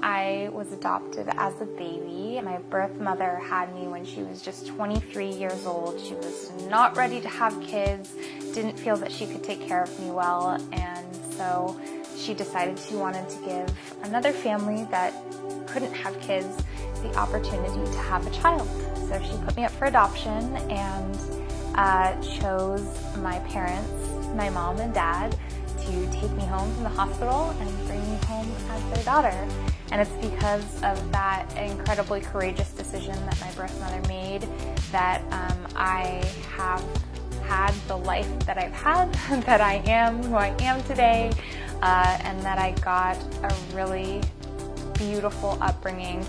I was adopted as a baby. My birth mother had me when she was just 23 years old. She was not ready to have kids, didn't feel that she could take care of me well, and so she decided she wanted to give another family that couldn't have kids the opportunity to have a child. So she put me up for adoption and chose my parents, my mom and dad, to take me home from the hospital and bring me home as their daughter. And it's because of that incredibly courageous decision that my birth mother made that I have had the life that I've had, that I am who I am today, and that I got a really beautiful upbringing.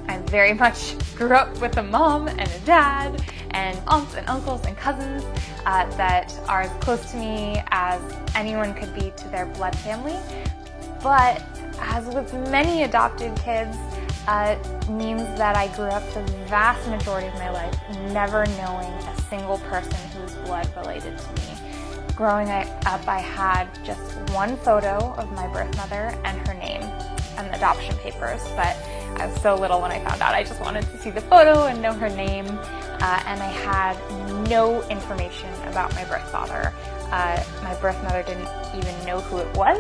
I very much grew up with a mom and a dad and aunts and uncles and cousins that are as close to me as anyone could be to their blood family. But as with many adopted kids, means that I grew up the vast majority of my life never knowing a single person who's blood related to me. Growing up, I had just one photo of my birth mother and her name on the adoption papers, but I was so little when I found out. I just wanted to see the photo and know her name, and I had no information about my birth father. My birth mother didn't even know who it was,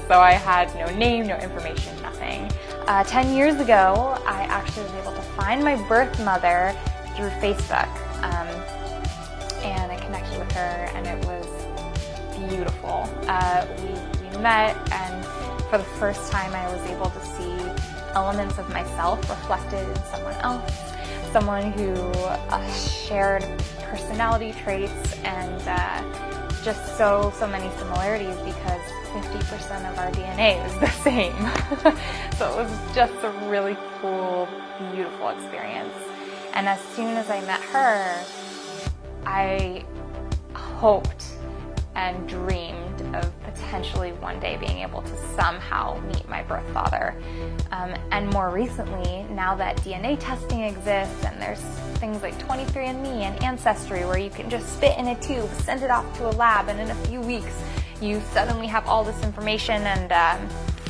so I had no name, no information, nothing. 10 years ago, I actually was able to find my birth mother through Facebook, and I connected with her, and it was beautiful. We met, and for the first time I was able to see elements of myself reflected in someone else, someone who shared personality traits and just so many similarities, because 50% of our DNA is the same. So it was just a really cool, beautiful experience. And as soon as I met her, I hoped and dreamed of potentially one day being able to somehow meet my birth father. And more recently, now that DNA testing exists and there's things like 23andMe and Ancestry where you can just spit in a tube, send it off to a lab, and in a few weeks you suddenly have all this information and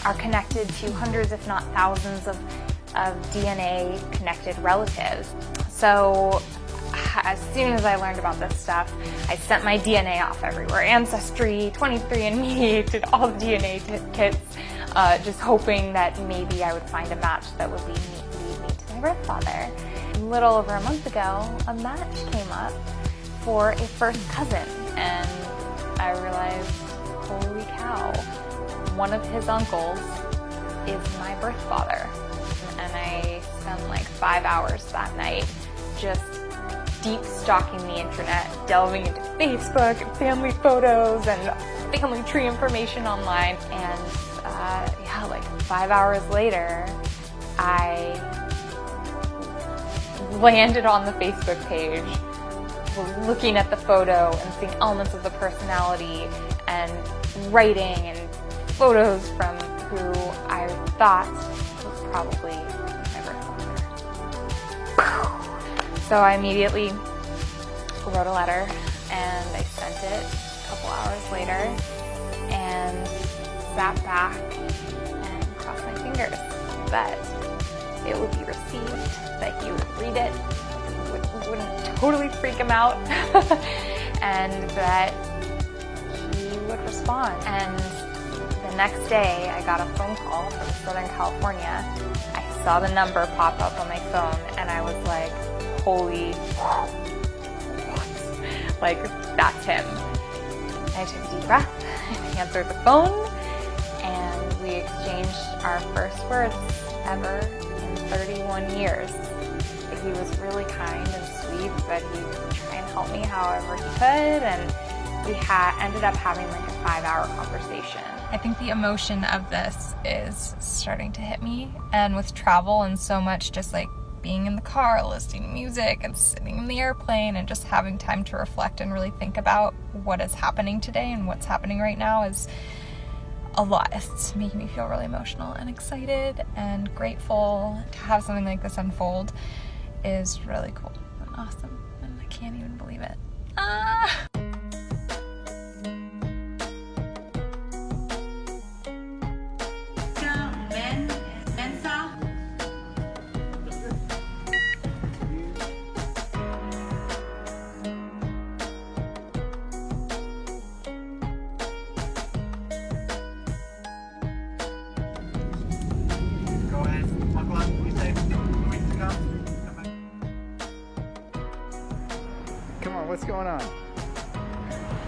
are connected to hundreds if not thousands of DNA connected relatives. So as soon as I learned about this stuff, I sent my DNA off everywhere. Ancestry, 23andMe, did all the DNA kits, just hoping that maybe I would find a match that would lead me to my birth father. A little over a month ago, a match came up for a first cousin, and I realized, holy cow, one of his uncles is my birth father. And I spent like 5 hours that night just deep stalking the internet, delving into Facebook and family photos and family tree information online. And yeah, like 5 hours later, I landed on the Facebook page, looking at the photo and seeing elements of the personality and writing and photos from who I thought was probably my birth father. So I immediately wrote a letter and I sent it a couple hours later and sat back and crossed my fingers that it would be received, that he would read it, wouldn't totally freak him out, and that he would respond. And the next day I got a phone call from Southern California. I saw the number pop up on my phone and I was like, holy, what? Like, that's him. I took a deep breath and answered the phone, and we exchanged our first words ever in 31 years. He was really kind and sweet, but he would try and help me however he could, and we ended up having like a 5-hour conversation. I think the emotion of this is starting to hit me, and with travel and so much just like being in the car, listening to music and sitting in the airplane and just having time to reflect and really think about what is happening today and what's happening right now is a lot. It's making me feel really emotional and excited and grateful. To have something like this unfold is really cool and awesome, and I can't even believe it. What's going on?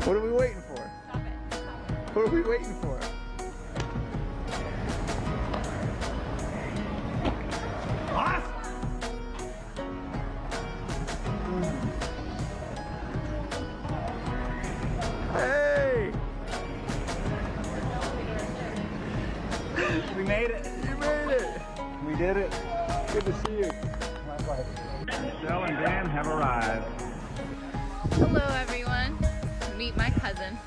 What are we waiting for? Stop it. Stop it. What are we waiting for? Hey! We made it. You made it! We did it. Good to see you. Michelle and Dan have arrived. Hello, everyone. Meet my cousin,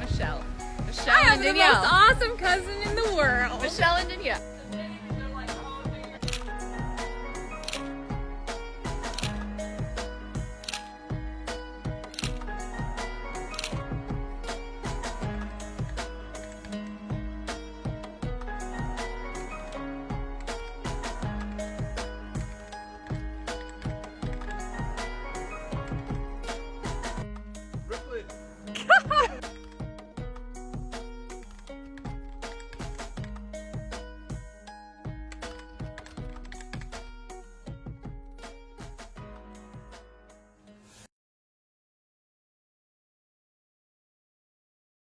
Michelle. Michelle I and have the Danielle. most awesome cousin in the world. Michelle and Danielle.